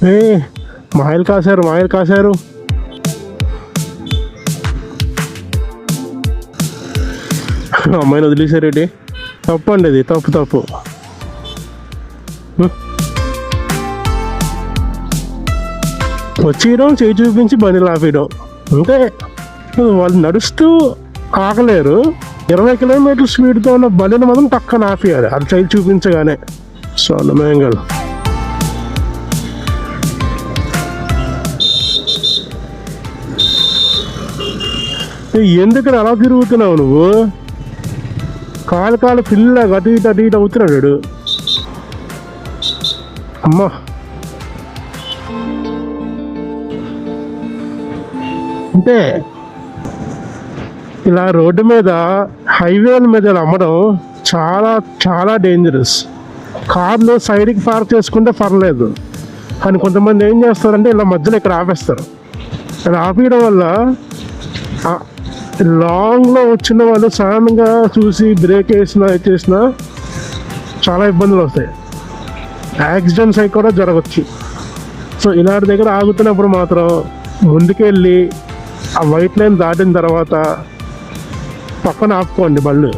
ఏ మాయలు కాశారు. అమ్మాయిని వదిలేసారేంటి? తప్పు అండి, అది తప్పు. వచ్చేయడం, చేయి చూపించి బండిలు ఆపేయడం. అంటే వాళ్ళు నడుస్తూ ఆగలేరు. 20 కిలోమీటర్ల స్పీడ్తో ఉన్న బండిని మాత్రం పక్కన ఆపేయాలి, అది చేయి చూపించగానే. సో అన్నమేంగల్ ఎందుకు అలా తిరుగుతున్నావు నువ్వు? కాలు పిల్ల అటు ఇటు అవుతున్నాడు. అమ్మా అంటే ఇలా రోడ్డు మీద, హైవేల మీద ఇలా అమ్మడం చాలా చాలా డేంజరస్. కార్లు సైడ్కి పార్క్ చేసుకుంటే పర్లేదు, కానీ కొంతమంది ఏం చేస్తారంటే ఇలా మధ్యలో ఇక్కడ ఆపేస్తారు. ఇలా ఆపేయడం వల్ల లాంగ్లో వచ్చిన వాళ్ళు సడన్గా చూసి బ్రేక్ వేసినా చాలా ఇబ్బందులు వస్తాయి, యాక్సిడెంట్స్ అవి కూడా జరగచ్చు. సో ఇలాంటి దగ్గర ఆగుతున్నప్పుడు మాత్రం ముందుకెళ్ళి ఆ వైట్ లైన్ దాటిన తర్వాత పక్కన ఆపుకోండి బళ్ళు.